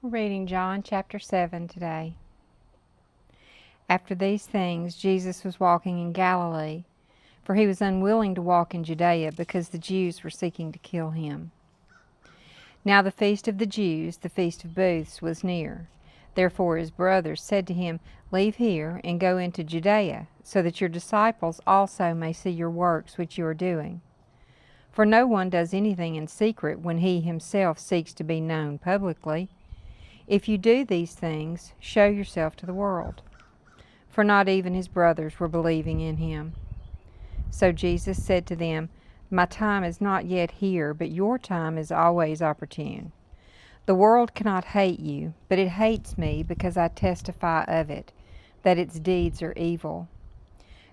We're reading John chapter 7 today. After these things, Jesus was walking in Galilee, for he was unwilling to walk in Judea because the Jews were seeking to kill him. Now the feast of the Jews, the Feast of Booths, was near. Therefore his brothers said to him, "Leave here and go into Judea, so that your disciples also may see your works which you are doing. For no one does anything in secret when he himself seeks to be known publicly. If you do these things, show yourself to the world." For not even his brothers were believing in him. So Jesus said to them, "My time is not yet here, but your time is always opportune. The world cannot hate you, but it hates me because I testify of it, that its deeds are evil.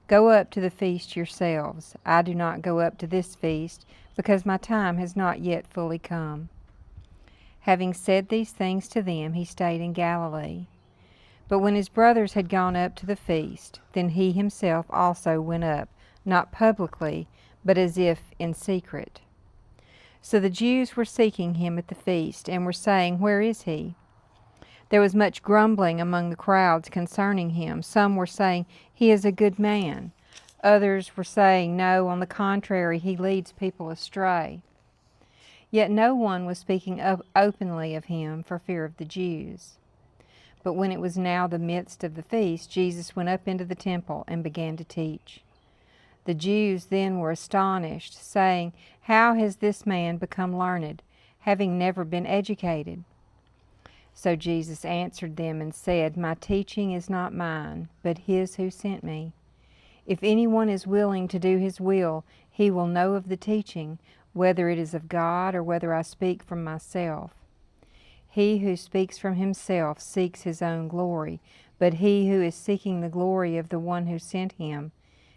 Go up to the feast yourselves. I do not go up to this feast, because my time has not yet fully come." Having said these things to them, he stayed in Galilee. But when his brothers had gone up to the feast, then he himself also went up, not publicly, but as if in secret. So the Jews were seeking him at the feast, and were saying, "Where is he?" There was much grumbling among the crowds concerning him. Some were saying, "He is a good man." Others were saying, "No, on the contrary, he leads people astray." Yet no one was speaking openly of him for fear of the Jews. But when it was now the midst of the feast, Jesus went up into the temple and began to teach. The Jews then were astonished, saying, "How has this man become learned, having never been educated?" So Jesus answered them and said, "My teaching is not mine, but his who sent me. If anyone is willing to do his will, he will know of the teaching, whether it is of God or whether I speak from myself. He who speaks from himself seeks his own glory, but he who is seeking the glory of the one who sent him,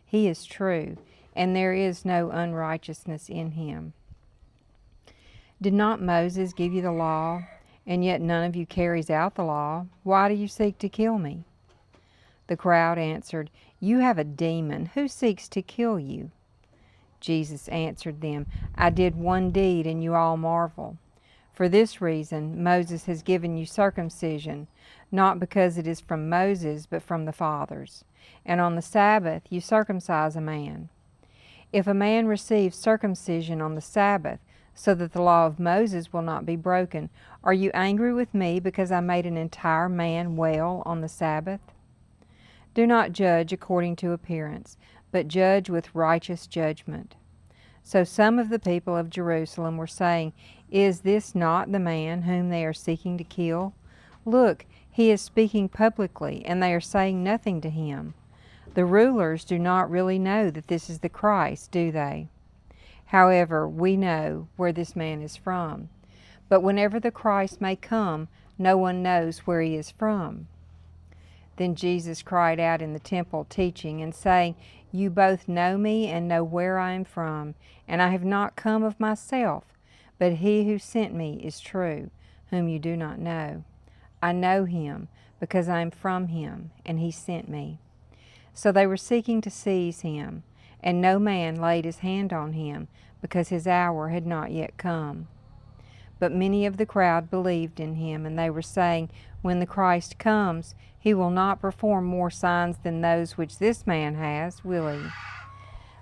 he is true, and there is no unrighteousness in him. Did not Moses give you the law, and yet none of you carries out the law? Why do you seek to kill me?" The crowd answered, "You have a demon. Who seeks to kill you?" Jesus answered them, "I did one deed, and you all marvel. For this reason Moses has given you circumcision, not because it is from Moses, but from the fathers. And on the Sabbath you circumcise a man. If a man receives circumcision on the Sabbath, so that the law of Moses will not be broken, are you angry with me because I made an entire man well on the Sabbath? Do not judge according to appearance, but judge with righteous judgment." So some of the people of Jerusalem were saying, "Is this not the man whom they are seeking to kill? Look, he is speaking publicly, and they are saying nothing to him. The rulers do not really know that this is the Christ, do they? However, we know where this man is from. But whenever the Christ may come, no one knows where he is from." Then Jesus cried out in the temple, teaching and saying, "You both know me and know where I am from, and I have not come of myself, but he who sent me is true, whom you do not know. I know him, because I am from him, and he sent me." So they were seeking to seize him, and no man laid his hand on him, because his hour had not yet come. But many of the crowd believed in him, and they were saying, "When the Christ comes, he will not perform more signs than those which this man has, will he?"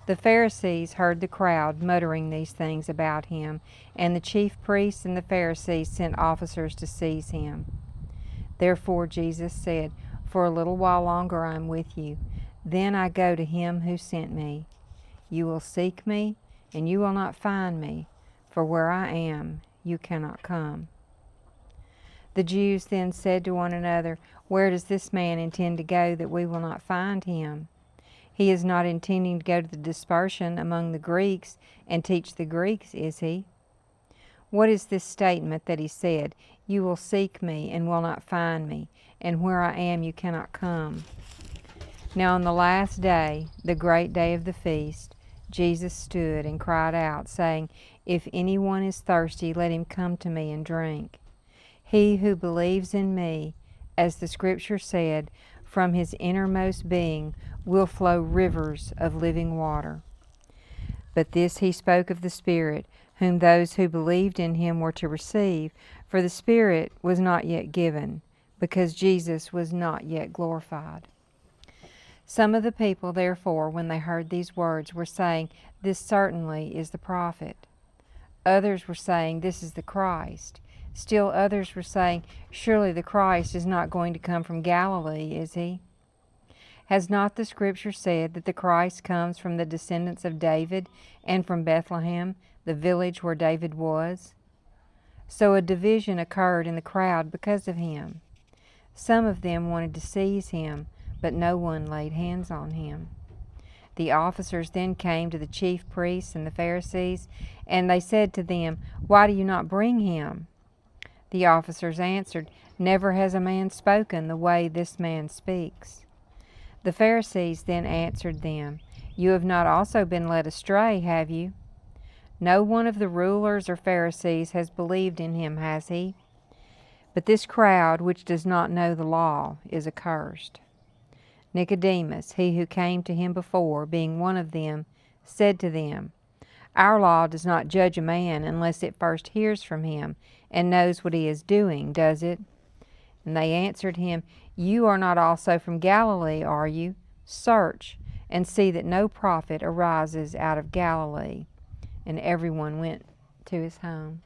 The Pharisees heard the crowd muttering these things about him, and the chief priests and the Pharisees sent officers to seize him. Therefore Jesus said, "For a little while longer I am with you. Then I go to him who sent me. You will seek me, and you will not find me, for where I am, you cannot come." The Jews then said to one another, "Where does this man intend to go that we will not find him? He is not intending to go to the dispersion among the Greeks and teach the Greeks, is he? What is this statement that he said, 'You will seek me and will not find me, and where I am you cannot come'?" Now on the last day, the great day of the feast, Jesus stood and cried out, saying, "If anyone is thirsty, let him come to me and drink. He who believes in me, as the Scripture said, from his innermost being will flow rivers of living water." But this he spoke of the Spirit, whom those who believed in him were to receive, for the Spirit was not yet given, because Jesus was not yet glorified. Some of the people, therefore, when they heard these words, were saying, "This certainly is the prophet." Others were saying, "This is the Christ." Still others were saying, "Surely the Christ is not going to come from Galilee, is he? Has not the Scripture said that the Christ comes from the descendants of David and from Bethlehem, the village where David was?" So a division occurred in the crowd because of him. Some of them wanted to seize him, but no one laid hands on him. The officers then came to the chief priests and the Pharisees, and they said to them, "Why do you not bring him?" The officers answered, "Never has a man spoken the way this man speaks." The Pharisees then answered them, "You have not also been led astray, have you? No one of the rulers or Pharisees has believed in him, has he? But this crowd, which does not know the law, is accursed." Nicodemus, he who came to him before, being one of them, said to them, "Our law does not judge a man unless it first hears from him and knows what he is doing, does it?" And they answered him, "You are not also from Galilee, are you? Search and see that no prophet arises out of Galilee." And everyone went to his home.